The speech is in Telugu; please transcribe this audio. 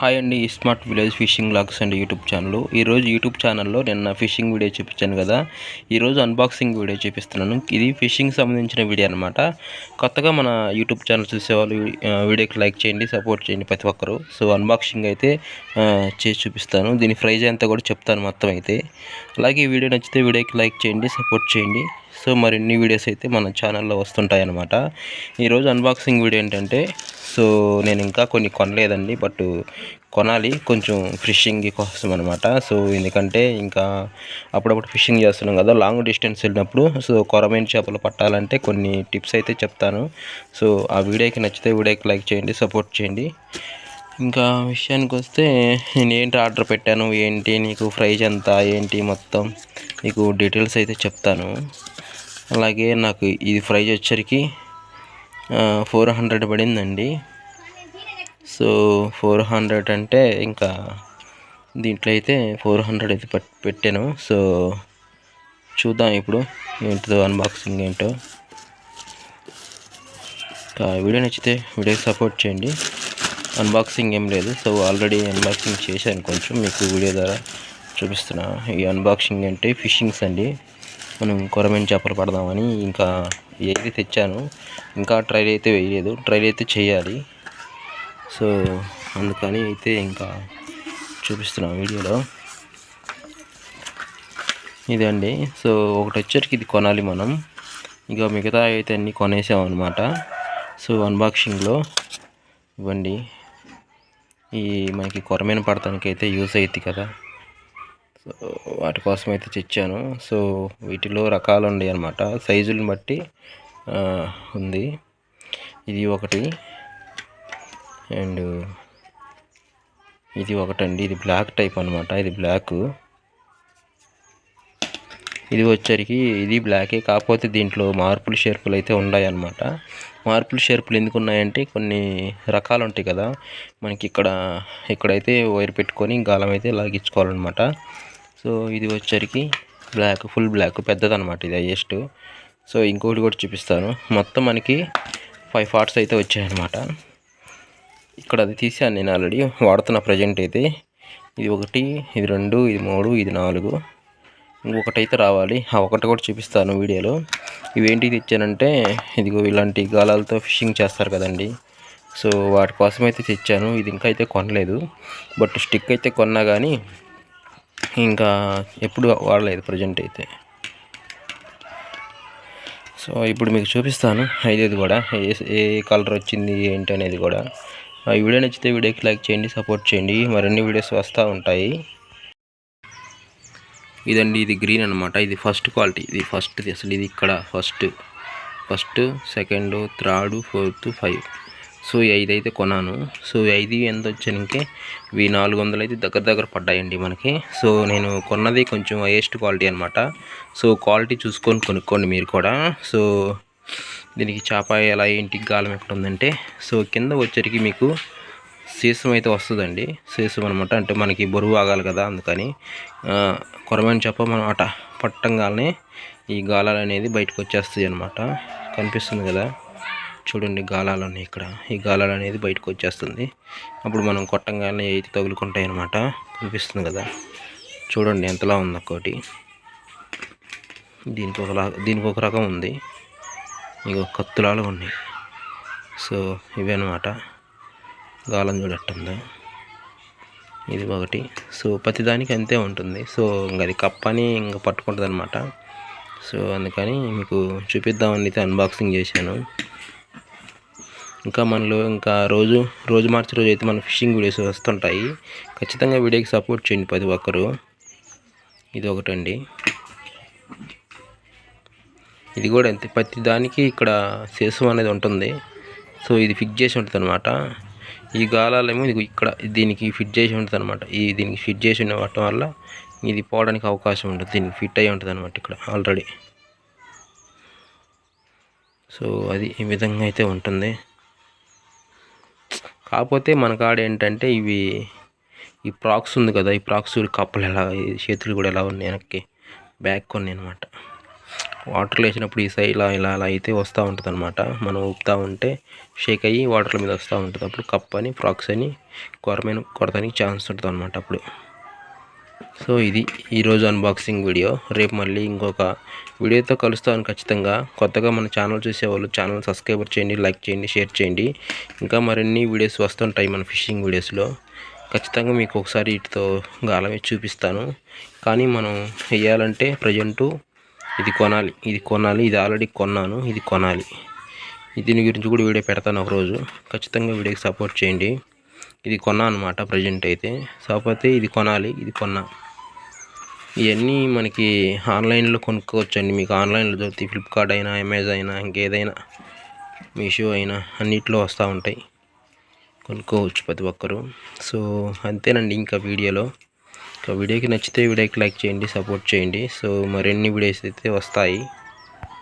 హాయ్ అండి, smart village fishing vlogs and YouTube channel. ఈరోజు యూట్యూబ్ ఛానల్లో నిన్న ఫిషింగ్ వీడియో చూపించాను కదా, ఈరోజు అన్బాక్సింగ్ వీడియో చూపిస్తున్నాను. ఇది ఫిషింగ్ సంబంధించిన వీడియో అనమాట. కొత్తగా మన యూట్యూబ్ ఛానల్ చూసేవాళ్ళు వీడియోకి లైక్ చేయండి, సపోర్ట్ చేయండి ప్రతి ఒక్కరు. సో అన్బాక్సింగ్ అయితే చేసి చూపిస్తాను. దీని ప్రైజ్ అంతా కూడా చెప్తాను మొత్తం అయితే. అలాగే ఈ వీడియో నచ్చితే వీడియోకి లైక్ చేయండి, సపోర్ట్ చేయండి. సో మరిన్ని వీడియోస్ అయితే మన ఛానల్లో వస్తుంటాయి అన్నమాట. ఈరోజు అన్బాక్సింగ్ వీడియో ఏంటంటే, సో నేను ఇంకా కొన్ని కొనలేదండి, బట్ కొనాలి కొంచెం ఫిషింగ్ కోసం అనమాట. సో ఎందుకంటే ఇంకా అప్పుడప్పుడు ఫిషింగ్ చేస్తున్నాం కదా, లాంగ్ డిస్టెన్స్ వెళ్ళినప్పుడు సో కొరమైన చేపలు పట్టాలంటే కొన్ని టిప్స్ అయితే చెప్తాను. సో ఆ వీడియోకి నచ్చితే వీడియోకి లైక్ చేయండి, సపోర్ట్ చేయండి. ఇంకా విషయానికి వస్తే నేను ఏంటి ఆర్డర్ పెట్టాను, ఏంటి నీకు ప్రైజ్ ఎంత ఏంటి మొత్తం మీకు డీటెయిల్స్ అయితే చెప్తాను. అలాగే నాకు ఇది ప్రైజ్ వచ్చరికి 400 పడిందండి. సో 400 అంటే ఇంకా దీంట్లో అయితే 400 అయితే పెట్టాను. సో చూద్దాం ఇప్పుడు ఏంటిదో అన్బాక్సింగ్ ఏంటో. వీడియో నచ్చితే వీడియోకి సపోర్ట్ చేయండి. అన్బాక్సింగ్ ఏం లేదు, సో ఆల్రెడీ అన్బాక్సింగ్ చేశాను, కొంచెం మీకు వీడియో ద్వారా చూపిస్తున్నా. ఈ అన్బాక్సింగ్ అంటే ఫిషింగ్స్ అండి, మనం కొరమైన చేపలు పడదామని ఇంకా ఏది తెచ్చాను. ఇంకా ట్రైల్ అయితే వేయలేదు, ట్రైల్ అయితే చేయాలి. సో అందుకని అయితే ఇంకా చూపిస్తున్నాం వీడియోలో. ఇదండి. సో ఒకటి వచ్చరికి ఇది కొనాలి మనం, ఇక మిగతా అయితే అన్నీ కొనేసాం అనమాట. సో అన్బాక్సింగ్లో ఇవ్వండి, ఈ మనకి కొరమైన పడటానికి అయితే యూజ్ అవుతుంది కదా, సో వాటి కోసం అయితే తెచ్చాను. సో వీటిలో రకాలు ఉన్నాయి అన్నమాట, సైజులను బట్టి ఉంది. ఇది ఒకటి అండ్ ఇది ఒకటండి, ఇది బ్లాక్ టైప్ అనమాట. ఇది బ్లాక్, ఇది వచ్చరికి ఇది బ్లాకే, కాకపోతే దీంట్లో మార్పులు షేర్పులు అయితే ఉన్నాయి అన్నమాట. మార్పులు షేర్పులు ఎందుకు ఉన్నాయంటే కొన్ని రకాలు ఉంటాయి కదా మనకి, ఇక్కడైతే వైర్ పెట్టుకొని గాలం అయితే లాగించుకోవాలన్నమాట. సో ఇది వచ్చరికి బ్లాక్, ఫుల్ బ్లాక్ పెద్దదన్నమాట, ఇది హైయెస్ట్. సో ఇంకోటి కూడా చూపిస్తాను. మొత్తం మనకి 5 పార్ట్స్ అయితే వచ్చాయన్నమాట. ఇక్కడ అది తీసాను నేను ఆల్రెడీ, వాడుతున్న ప్రజెంట్ అయితే. ఇది 1, ఇది 2, ఇది 3, ఇది 4, ఇంకొకటి అయితే రావాలి. ఆ ఒకటి కూడా చూపిస్తాను వీడియోలో. ఇవేంటి తెచ్చానంటే, ఇదిగో ఇలాంటి గాలాలతో ఫిషింగ్ చేస్తారు కదండి, సో వాటి కోసం అయితే తెచ్చాను. ఇది ఇంకా అయితే కొనలేదు, బట్ స్టిక్ అయితే కొన్నా కానీ ఇంకా ఎప్పుడు వాడలేదు ప్రజెంట్ అయితే. సో ఇప్పుడు మీకు చూపిస్తాను ఇది కూడా ఏ కలర్ వచ్చింది ఏంటి అనేది కూడా. ఈ వీడియో నచ్చితే వీడియోకి లైక్ చేయండి, సపోర్ట్ చేయండి. మరిన్ని వీడియోస్ వస్తూ ఉంటాయి. ఇదండి, ఇది గ్రీన్ అనమాట. ఇది ఫస్ట్ క్వాలిటీ, ఇది ఫస్ట్ది అసలు. ఇది ఇక్కడ first, second, third, fourth, 5. So 5 అయితే కొన్నాను. సో 5 ఎంత వచ్చానికే ఇవి 400 అయితే దగ్గర పడ్డాయండి మనకి. సో నేను కొన్నది కొంచెం హైయెస్ట్ క్వాలిటీ అనమాట. సో క్వాలిటీ చూసుకొని కొనుక్కోండి మీరు కూడా. సో దీనికి చేప ఎలా ఏంటి గాలం ఎక్కడ ఉందంటే, సో కింద వచ్చరికి మీకు సీసం అయితే వస్తుందండి. సీసం అనమాట, అంటే మనకి బరువు ఆగాలి కదా, అందుకని కొరమైన చేప మనం పట్టంగానే ఈ గాలాలు అనేది బయటకు వచ్చేస్తాయి అనమాట. కనిపిస్తుంది కదా చూడండి, గాలాలు ఉన్నాయి ఇక్కడ. ఈ గాలాలు అనేది బయటకు వచ్చేస్తుంది, అప్పుడు మనం కొట్టంగానే అయితే తగులుకుంటాయి అనమాట. కనిపిస్తుంది కదా చూడండి ఎంతలా ఉంది ఒక్కోటి. దీనికి ఒక రకం ఉంది, ఇంకో కత్తులాలు ఉన్నాయి. సో ఇవే అనమాట, గాలం చూడట్టుందో ఇది ఒకటి. సో ప్రతిదానికి అంతే ఉంటుంది. సో ఇంకా అది కప్పని ఇంకా పట్టుకుంటుంది అనమాట. సో అందుకని మీకు చూపిద్దామని అయితే అన్బాక్సింగ్ చేశాను. ఇంకా మనలో ఇంకా రోజు మార్చి రోజు అయితే మన ఫిషింగ్ వీడియోస్ వస్తుంటాయి. ఖచ్చితంగా వీడియోకి సపోర్ట్ చేయండి ప్రతి ఒక్కరు. ఇది ఒకటండి, ఇది కూడా అంతే. ప్రతి దానికి ఇక్కడ శేషం అనేది ఉంటుంది. సో ఇది ఫిక్స్ చేసి ఉంటుంది అనమాట. ఈ గాలాలేమో ఇది ఇక్కడ దీనికి ఫిట్ చేసి ఉంటుంది అనమాట. దీనికి ఫిట్ చేసి ఉండటం వల్ల ఇది పోవడానికి అవకాశం ఉంటుంది, దీనికి ఫిట్ అయ్యి ఉంటుంది అనమాట ఇక్కడ ఆల్రెడీ. సో అది ఈ విధంగా అయితే ఉంటుంది. కాకపోతే మన కాడ ఏంటంటే ఈ ప్రాక్స్ ఉంది కదా, ఈ ప్రాక్స్ కప్పలు ఎలా, చేతులు కూడా ఎలా ఉన్నాయి వెనక్కి బ్యాక్ కొన్ని అనమాట. వాటర్లో వేసినప్పుడు ఈ సైడ్ ఇలా ఇలా అలా అయితే వస్తూ ఉంటుంది అనమాట. మనం ఊపుతూ ఉంటే షేక్ అయ్యి వాటర్ల మీద వస్తూ ఉంటుంది. అప్పుడు కప్ అని ఫ్రాక్స్ అని కొరమైన కొడతానికి ఛాన్స్ ఉంటుంది అనమాట అప్పుడు. సో ఇది ఈరోజు అన్బాక్సింగ్ వీడియో. రేపు మళ్ళీ ఇంకొక వీడియోతో కలుస్తాను ఖచ్చితంగా. కొత్తగా మన ఛానల్ చూసేవాళ్ళు ఛానల్ సబ్స్క్రైబర్ చేయండి, లైక్ చేయండి, షేర్ చేయండి. ఇంకా మరిన్ని వీడియోస్ వస్తుంటాయి మన ఫిషింగ్ వీడియోస్లో. ఖచ్చితంగా మీకు ఒకసారి వీటితో గాలం వేసి చూపిస్తాను. కానీ మనం వేయాలంటే ప్రజెంటు ఇది కొనాలి. ఇది ఆల్రెడీ కొన్నాను, ఇది కొనాలి. దీని గురించి కూడా వీడియో పెడతాను ఒకరోజు. ఖచ్చితంగా వీడియోకి సపోర్ట్ చేయండి. ఇది కొన్నా అనమాట ప్రజెంట్ అయితే. కాకపోతే ఇది కొనాలి, ఇది కొన్నా. ఇవన్నీ మనకి ఆన్లైన్లో కొనుక్కోవచ్చండి. మీకు ఆన్లైన్లో దొరుకుతాయి. ఫ్లిప్కార్ట్ అయినా, అమెజాన్ అయినా, ఇంకేదైనా మీషో అయినా అన్నిట్లో వస్తూ ఉంటాయి. కొనుక్కోవచ్చు ప్రతి ఒక్కరు. సో అంతేనండి ఇంకా వీడియోలో. వీడియోకి నచ్చితే వీడియోకి లైక్ చేయండి, సపోర్ట్ చేయండి. సో మరిన్ని వీడియోస్ అయితే వస్తాయి.